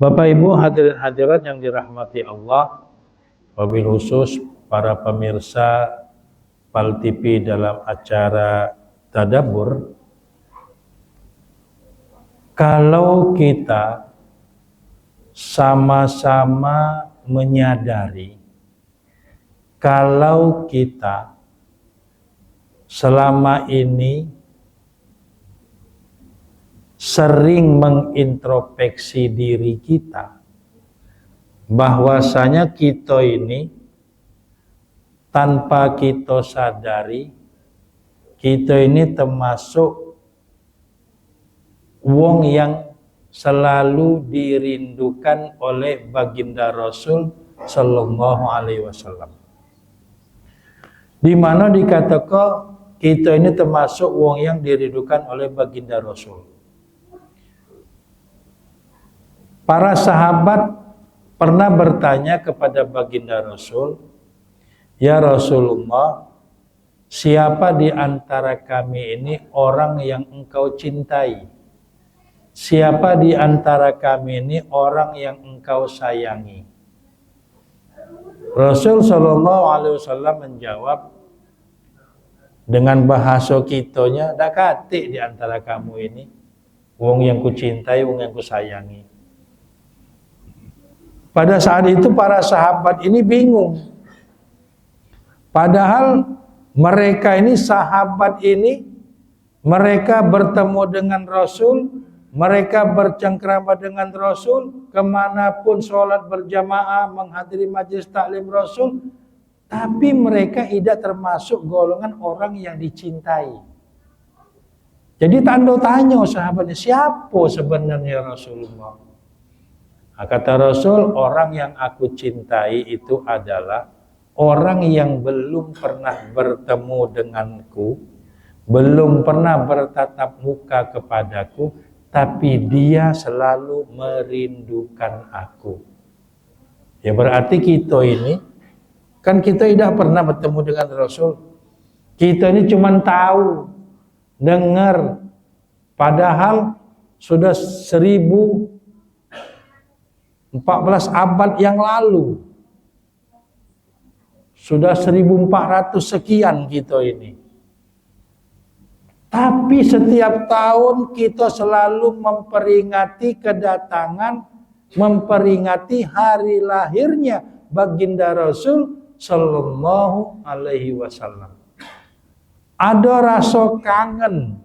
Bapak Ibu hadirin hadirat yang dirahmati Allah, wabil khusus para pemirsa PAL TV dalam acara Tadabbur. Kalau kita sama-sama menyadari kalau kita selama ini sering mengintrospeksi diri kita, bahwasanya kita ini tanpa kita sadari, kita ini termasuk wong yang selalu dirindukan oleh baginda Rasul Sallallahu Alaihi Wasallam. Di mana dikatakan kita ini termasuk wong yang dirindukan oleh baginda Rasul. Para sahabat pernah bertanya kepada baginda Rasul, "Ya Rasulullah, siapa di antara kami ini orang yang engkau cintai? Siapa di antara kami ini orang yang engkau sayangi?" Rasul Shallallahu Alaihi Wasallam menjawab dengan bahasa kitonya, "Dak kate di antara kamu ini, wong yang kucintai, wong yang kusayangi." Pada saat itu para sahabat ini bingung. Padahal mereka ini sahabat ini, mereka bertemu dengan Rasul, mereka bercengkrama dengan Rasul, kemanapun sholat berjamaah, menghadiri majelis taklim Rasul, tapi mereka tidak termasuk golongan orang yang dicintai. Jadi tanda tanya sahabatnya, siapa sebenarnya Rasulullah? Kata Rasul, orang yang aku cintai itu adalah orang yang belum pernah bertemu denganku, belum pernah bertatap muka kepadaku, tapi dia selalu merindukan aku. Ya berarti kita ini, kan kita tidak pernah bertemu dengan Rasul. Kita ini cuma tahu, dengar, padahal sudah 14 abad yang lalu, sudah 1400 sekian kita ini. Tapi setiap tahun kita selalu memperingati kedatangan, memperingati hari lahirnya baginda Rasul Sallallahu Alaihi Wasallam. Ada rasa kangen,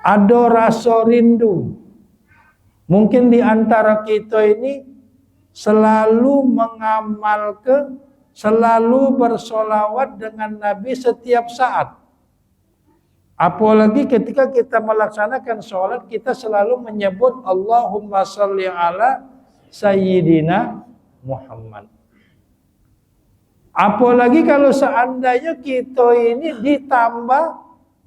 ada rasa rindu. Mungkin di antara kita ini selalu mengamalkan, selalu bersolawat dengan Nabi setiap saat. Apalagi ketika kita melaksanakan sholat, kita selalu menyebut Allahumma sholli ala Sayyidina Muhammad. Apalagi kalau seandainya kita ini ditambah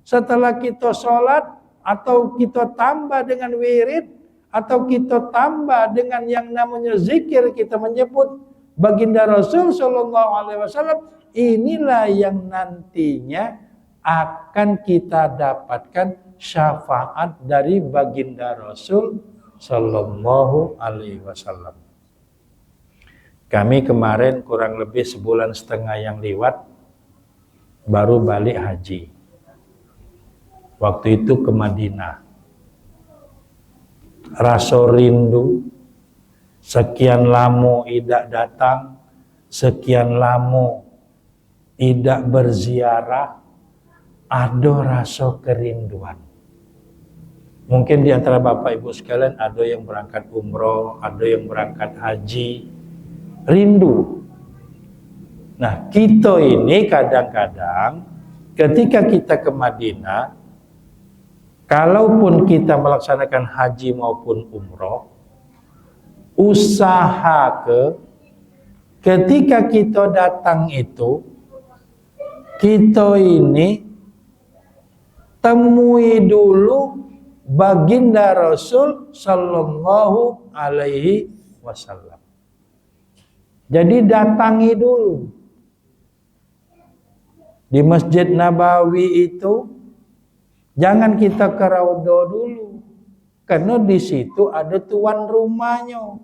setelah kita sholat, atau kita tambah dengan wirid, atau kita tambah dengan yang namanya zikir, kita menyebut baginda Rasul Sallallahu Alaihi Wasallam, inilah yang nantinya akan kita dapatkan syafaat dari baginda Rasul Sallallahu Alaihi Wasallam. Kami kemarin kurang lebih sebulan setengah yang lewat baru balik haji. Waktu itu ke Madinah. Rasa rindu, sekian lama tidak datang, sekian lama tidak berziarah, ada rasa kerinduan. Mungkin di antara Bapak Ibu sekalian ada yang berangkat umroh, ada yang berangkat haji, rindu. Nah, kita ini kadang-kadang ketika kita ke Madinah, kalaupun kita melaksanakan haji maupun umroh, usaha ketika kita datang itu, kita ini temui dulu baginda Rasul Sallallahu Alaihi Wasallam. Jadi datangi dulu. Di Masjid Nabawi itu, jangan kita ke Raudhah dulu. Karena di situ ada tuan rumahnya.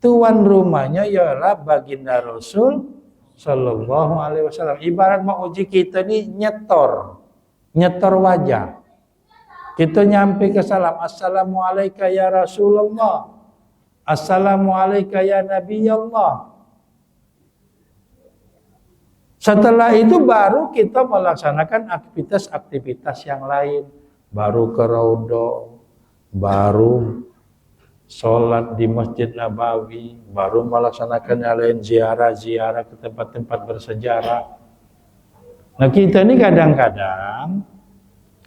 Tuan rumahnya ialah baginda Rasul Sallallahu Alaihi Wasallam. Ibarat mau uji kita ni nyetor wajah. Kita nyampe ke salam, Assalamualaikum ya Rasulullah, Assalamualaikum ya Nabi Allah. Setelah itu baru kita melaksanakan aktivitas-aktivitas yang lain. Baru ke Raudhah, baru sholat di Masjid Nabawi, baru melaksanakan yang lain, ziarah-ziarah ke tempat-tempat bersejarah. Nah kita ini kadang-kadang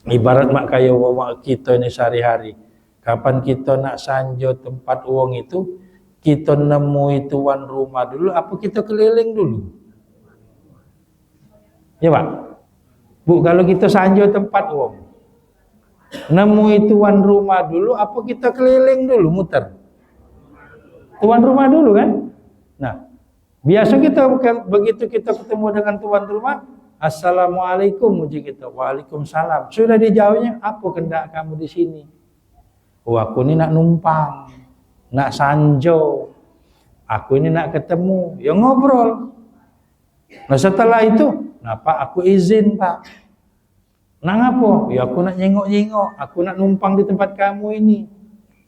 ibarat mak kaya wamak kita ini sehari-hari. Kapan kita nak sanjo tempat uang itu, kita nemui tuan rumah dulu, apa kita keliling dulu? Ya Pak? Bu, kalau kita sanjo tempat uang, nemui tuan rumah dulu, apa kita keliling dulu, muter? Tuan rumah dulu kan? Nah, biasa kita begitu kita ketemu dengan tuan rumah, Assalamualaikum, uji kita. Waalaikumsalam. Sudah dijawabnya, apa kendak kamu di sini? Oh, aku ini nak numpang, nak sanjo. Aku ini nak ketemu, ya ngobrol. Nah setelah itu, nah Pak, aku izin Pak. Nah apa? Ya aku nak nyengok-nyengok, aku nak numpang di tempat kamu ini.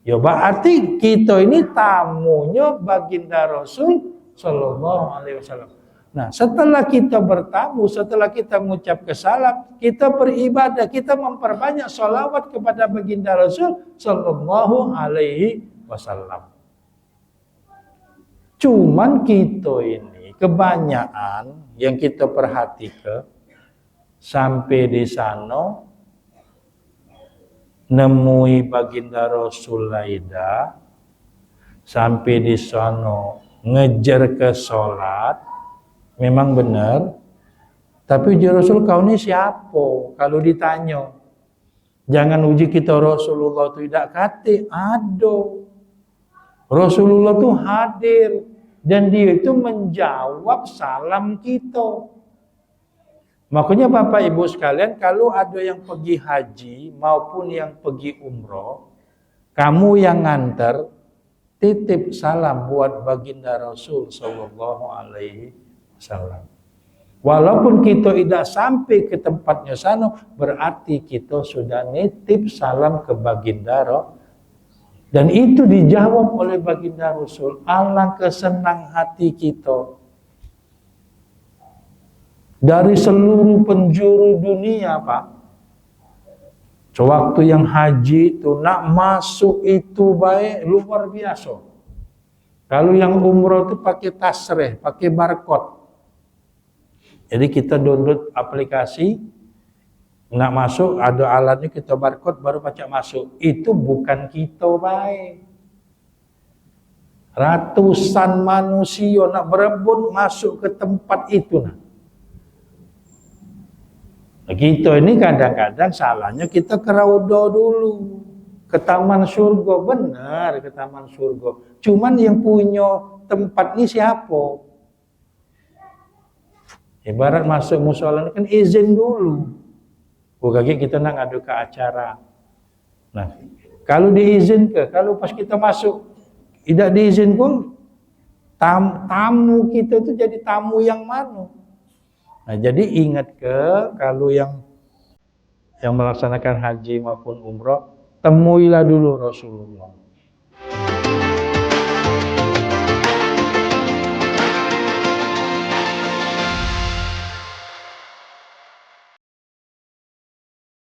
Ya berarti kita ini tamunya baginda Rasul Sallallahu Alaihi Wasallam. Nah, setelah kita bertamu, setelah kita mengucap salam, kita beribadah, kita memperbanyak sholawat kepada baginda Rasul Sallallahu Alaihi Wasallam. Cuman kita ini kebanyakan yang kita perhatikan sampai di sana nemui baginda Rasul Laida, sampai di sana ngejar ke sholat. Memang benar, tapi uji Rasul kau ni siapa? Kalau ditanya, jangan uji kita Rasulullah tu tidak kata, ada. Rasulullah tu hadir dan dia itu menjawab salam kita. Makanya Bapak Ibu sekalian, kalau ada yang pergi haji maupun yang pergi umroh, kamu yang nganter, titip salam buat baginda Rasul Sallallahu Alaihi Wasallam. Walaupun kita tidak sampai ke tempatnya sana, berarti kita sudah nitip salam ke baginda Rasul. Dan itu dijawab oleh baginda Rasul. Alangkah senang hati kita. Dari seluruh penjuru dunia Pak. Sewaktu yang haji itu nak masuk itu baik luar biasa. Kalau yang umroh itu pakai tasreh, pakai barcode. Jadi kita download aplikasi, nak masuk ada alatnya kita barcode baru pacak masuk. Itu bukan kita baik. Ratusan manusia nak berebut masuk ke tempat itu. Nah, kita ini kadang-kadang salahnya kita ke Raudhah dulu, ke Taman Surga, benar ke Taman Surga. Cuman yang punya tempat ini siapa? Ibarat masuk musola kan izin dulu. Bukan kita nak ngadu ke acara. Nah, kalau diizinkan, kalau pas kita masuk tidak diizinkan, tamu kita itu jadi tamu yang mana? Nah, jadi ingat kalau yang melaksanakan haji maupun umroh, temuilah dulu Rasulullah.